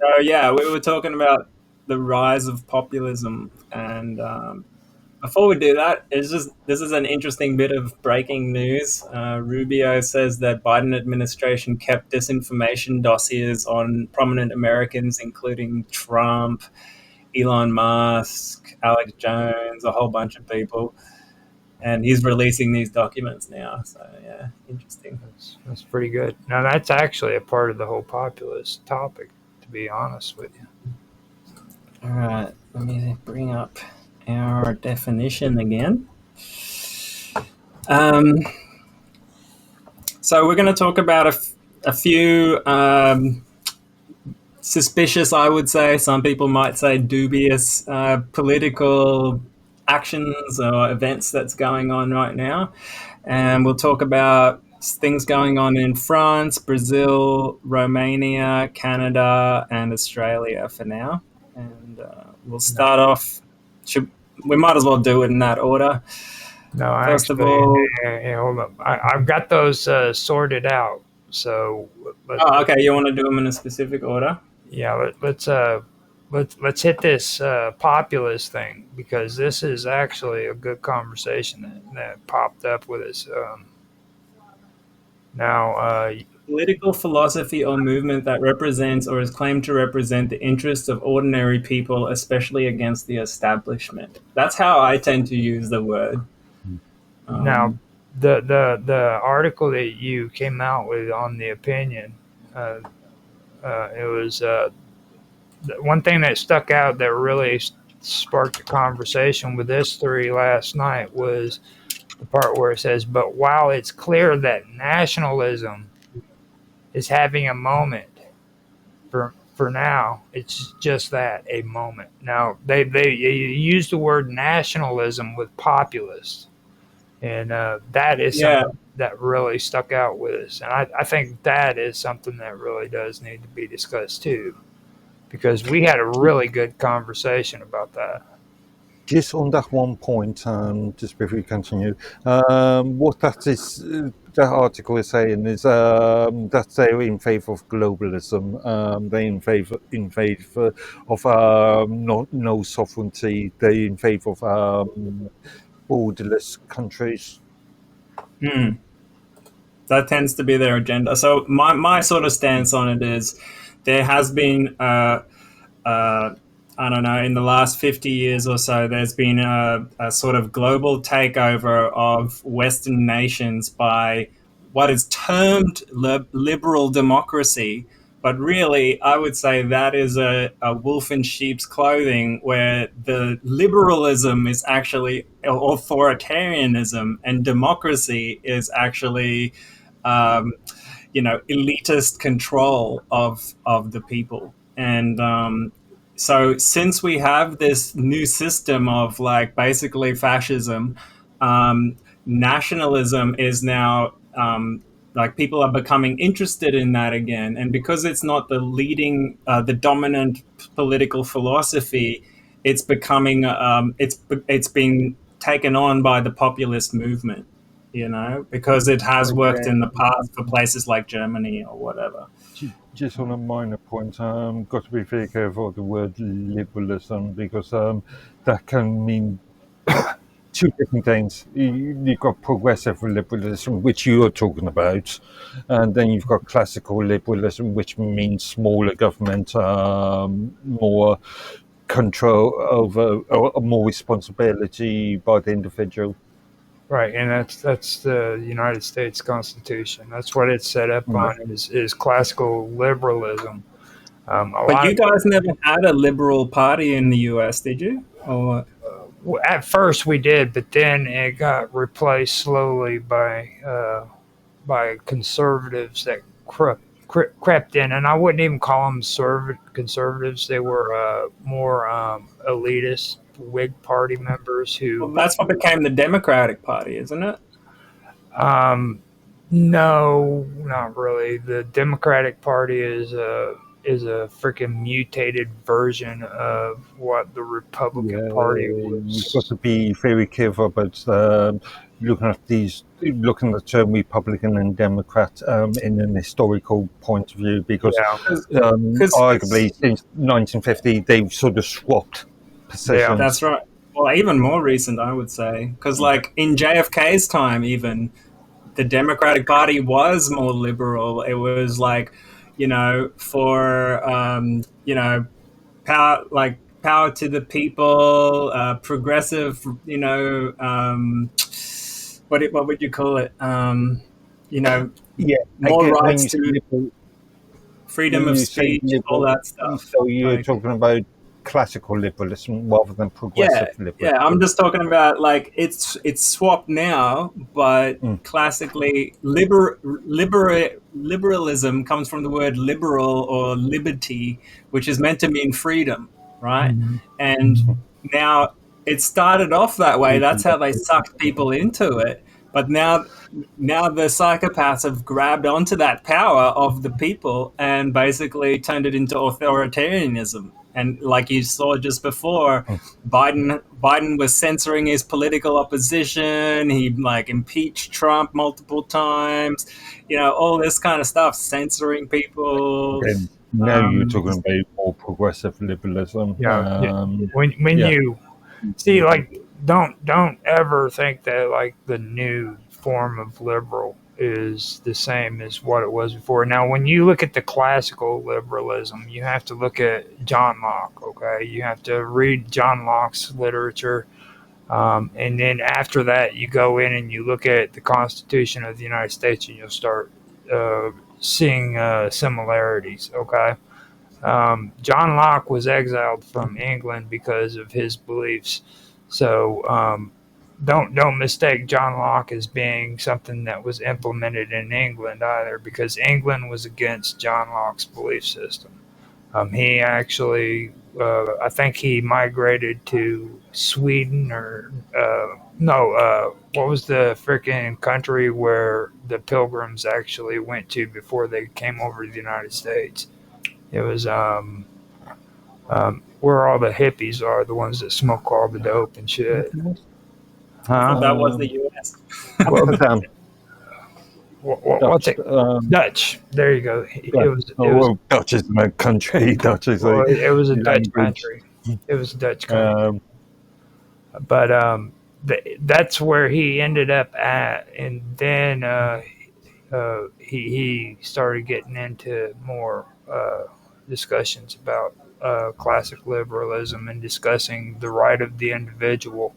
So yeah, we were talking about the rise of populism, and before we do that, this is an interesting bit of breaking news. Rubio says that Biden administration kept disinformation dossiers on prominent Americans, including Trump, Elon Musk, Alex Jones, a whole bunch of people, and he's releasing these documents now. So yeah, interesting. That's pretty good. Now that's actually a part of the whole populist topic, to be honest with you. All right, let me bring up our definition again. So we're going to talk about a few suspicious, I would say, some people might say dubious political actions or events that's going on right now. And we'll talk about things going on in France, Brazil, Romania, Canada, and Australia for now. And we'll start off. We might as well do it in that order. No, First of actually, all, hey, hold up. I've got those sorted out. So, okay, you want to do them in a specific order? yeah, let's hit this populist thing, because this is actually a good conversation that popped up with us. Now, Political philosophy or movement that represents or is claimed to represent the interests of ordinary people, especially against the establishment. That's how I tend to use the word. now the article that you came out with on the opinion, it was one thing that stuck out that really sparked a conversation with this three last night was the part where it says, "But while it's clear that nationalism is having a moment, for now, it's just that, a moment." Now they use the word nationalism with populist, and that is something that really stuck out with us, and I think that is something that really does need to be discussed too, because we had a really good conversation about that. Just on that one point, just before we continue, what that article is saying is that they're in favour of globalism. They're in favour of no sovereignty. They're in favour of borderless countries. That tends to be their agenda. So my sort of stance on it is there has been I don't know, in the last 50 years or so, there's been a sort of global takeover of Western nations by what is termed liberal democracy. But really, I would say that is a wolf in sheep's clothing, where the liberalism is actually authoritarianism and democracy is actually, elitist control of the people. And so since we have this new system of like basically fascism, nationalism is now like people are becoming interested in that again, and because it's not the leading, the dominant political philosophy, it's becoming it's being taken on by the populist movement, because it has worked in the past for places like Germany or whatever. Just on a minor point, got to be very careful of the word liberalism, because that can mean two different things. You've got progressive liberalism, which you are talking about, and then you've got classical liberalism, which means smaller government, more control over, or more responsibility by the individual. Right, and that's the United States Constitution. That's what it's set up on, is classical liberalism. But you guys never had a liberal party in the US, did you? Or at first we did, but then it got replaced slowly by conservatives that crept in, and I wouldn't even call them conservatives. They were more elitist Whig Party members who. Well, that's what became the Democratic Party, isn't it? No, not really. The Democratic Party is a freaking mutated version of what the Republican Party was. You've got to be very careful about looking at Republican and Democrat in an historical point of view, because arguably since 1950 they've sort of swapped positions. Yeah. That's right. Well, even more recent, I would say, because like in JFK's time, even the Democratic Party was more liberal. It was like, for power to the people, progressive, what would you call it? More rights to freedom of speech, all that stuff. So you're talking about classical liberalism rather than progressive liberalism. Yeah, I'm just talking about like it's swapped now, but classically liberalism comes from the word liberal or liberty, which is meant to mean freedom, right? And now it started off that way. That's how they sucked people into it. But now the psychopaths have grabbed onto that power of the people and basically turned it into authoritarianism. And like you saw just before, Biden was censoring his political opposition. He like impeached Trump multiple times. All this kind of stuff, censoring people. And now you're talking about more progressive liberalism. When you see, like, don't ever think that like the new form of liberal is the same as what it was before. Now, when you look at the classical liberalism, you have to look at John Locke, okay? You have to read John Locke's literature. And then after that, you go in and you look at the Constitution of the United States and you'll start seeing similarities, okay? John Locke was exiled from England because of his beliefs. So don't mistake John Locke as being something that was implemented in England either, because England was against John Locke's belief system. He actually, I think he migrated to Sweden what was the freaking country where the Pilgrims actually went to before they came over to the United States? It was where all the hippies are, the ones that smoke all the dope and shit. That was the U.S. What's it? Dutch. There you go. Dutch is a country. It was a Dutch country. It was a Dutch country. But that's where he ended up at, and then he started getting into more discussions about classic liberalism and discussing the right of the individual.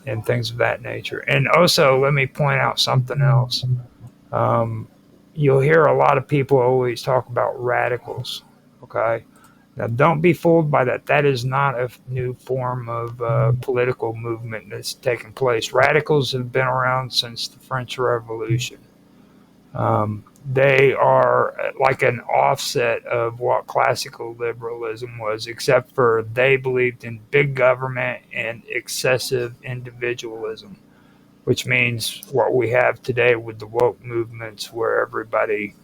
And things of that nature. And also, let me point out something else. You'll hear a lot of people always talk about radicals, okay? Now, don't be fooled by that. That is not a new form of political movement that's taken place. Radicals have been around since the French Revolution. They are like an offset of what classical liberalism was, except for they believed in big government and excessive individualism, which means what we have today with the woke movements, where everybody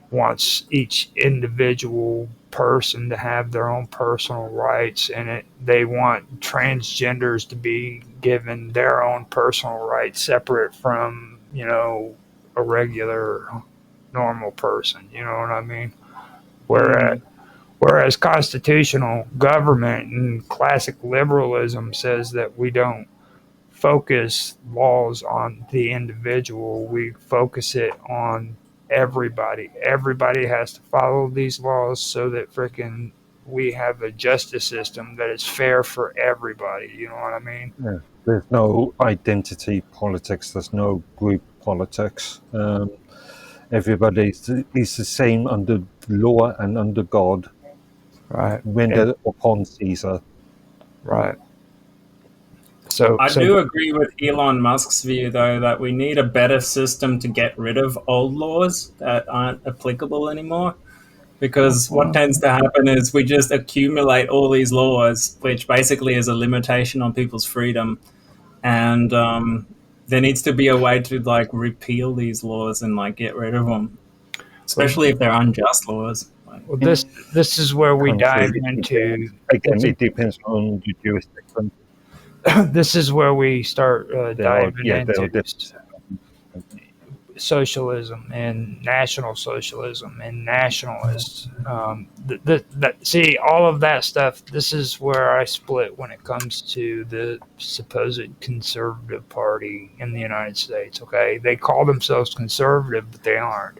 wants each individual person to have their own personal rights, and they want transgenders to be given their own personal rights separate from, a regular normal person, you know what I mean? Whereas constitutional government and classic liberalism says that we don't focus laws on the individual, we focus it on everybody. Everybody has to follow these laws so that freaking we have a justice system that is fair for everybody, you know what I mean? Yeah. There's no identity politics, there's no group politics. Everybody is the same under law and under God. Right. Rendered upon Caesar. Right. I do agree with Elon Musk's view, though, that we need a better system to get rid of old laws that aren't applicable anymore. Because what tends to happen is we just accumulate all these laws, which basically is a limitation on people's freedom. And there needs to be a way to like repeal these laws and like get rid of them. especially if they're unjust laws. Well, this is where we dive into. Again, it depends on the jurisdiction. This is where we start diving into socialism and national socialism and nationalists. See, all of that stuff. This is where I split when it comes to the supposed conservative party in the United States. Okay, they call themselves conservative, but they aren't.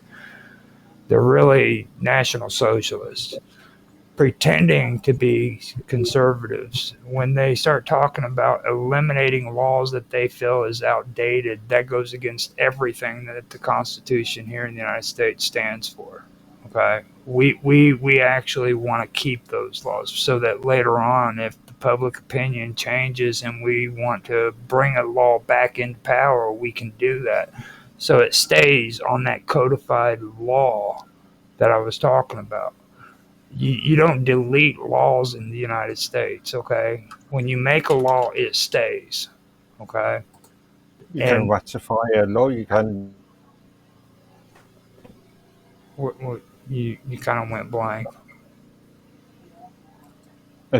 They're really national socialists, pretending to be conservatives. When they start talking about eliminating laws that they feel is outdated, that goes against everything that the Constitution here in the United States stands for. Okay, we actually want to keep those laws so that later on, if the public opinion changes and we want to bring a law back into power, we can do that. So it stays on that codified law that I was talking about. You don't delete laws in the United States, okay? When you make a law, it stays, okay? You can ratify a law, you can... You kind of went blank.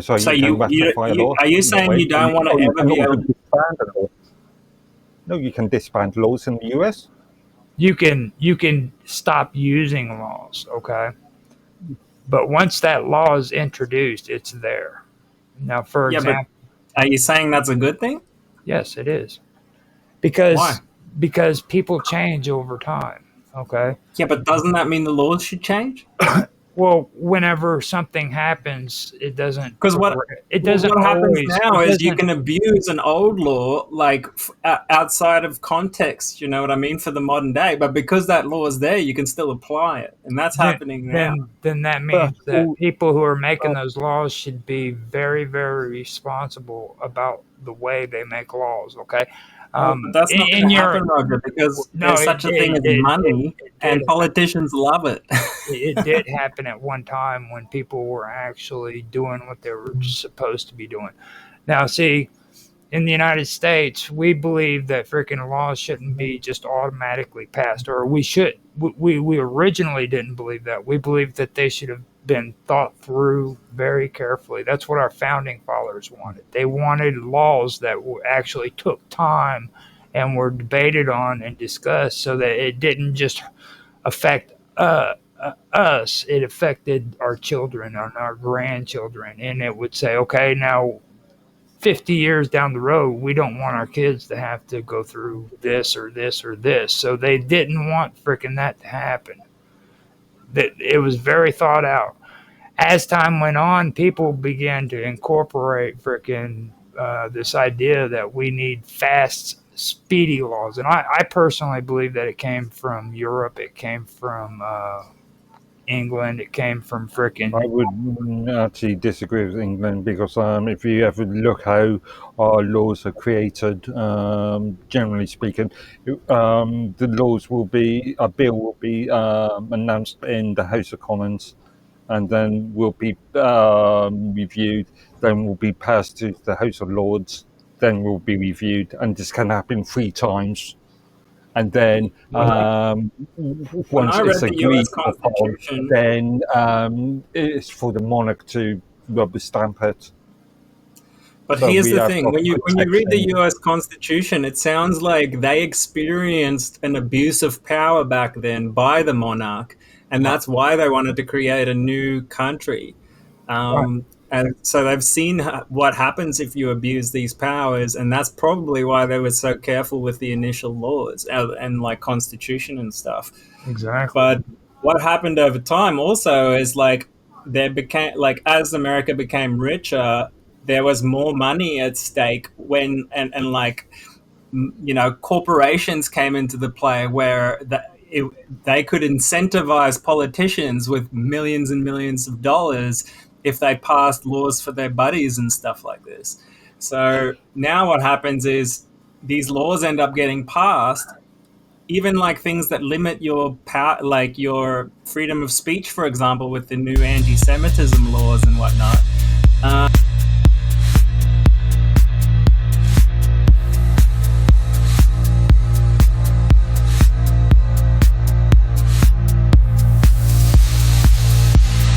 So you ratify a law? Are you saying you don't want to ever be able to disband a law? No, you can disband laws in the US. You can stop using laws, okay? But once that law is introduced, it's there. Now, for example, but are you saying that's a good thing? Yes, it is. Because why? Because people change over time, okay? Yeah, but doesn't that mean the laws should change? Well, whenever something happens, it doesn't. Because what happens now is you can abuse an old law like outside of context. You know what I mean, for the modern day. But because that law is there, you can still apply it, and that's happening now. Then that means that people who are making those laws should be very, very responsible about the way they make laws. Okay. But that's not going to happen, Roger, because there's such a thing as money, and politicians love it. It did happen at one time when people were actually doing what they were supposed to be doing. Now, see, in the United States, we believe that freaking laws shouldn't be just automatically passed, or we originally didn't believe that. We believed that they should have been thought through very carefully. That's what our founding fathers wanted. They wanted laws that actually took time and were debated on and discussed so that it didn't just affect us, it affected our children and our grandchildren. And it would say, okay, now 50 years down the road, we don't want our kids to have to go through this or this or this. So they didn't want freaking that to happen. That it was very thought out. As time went on, people began to incorporate freaking this idea that we need fast, speedy laws. And I personally believe that it came from Europe. It came from England. It came from freaking... I would actually disagree with England because if you ever look how our laws are created, generally speaking, the laws will be... A bill will be announced in the House of Commons and then will be reviewed, then will be passed to the House of Lords, then will be reviewed, and this can happen 3 times. And then once it's agreed upon, then it's for the monarch to rubber stamp it. But so here's the thing, when you read the US Constitution, it sounds like they experienced an abuse of power back then by the monarch, and that's why they wanted to create a new country. And so they've seen what happens if you abuse these powers, and that's probably why they were so careful with the initial laws and like constitution and stuff. Exactly. But what happened over time also is like there became, like, as America became richer, there was more money at stake when and like, you know, corporations came into the play where they could incentivize politicians with millions and millions of dollars if they passed laws for their buddies and stuff like this. So now what happens is these laws end up getting passed, even like things that limit your power, like your freedom of speech, for example, with the new anti-Semitism laws and whatnot.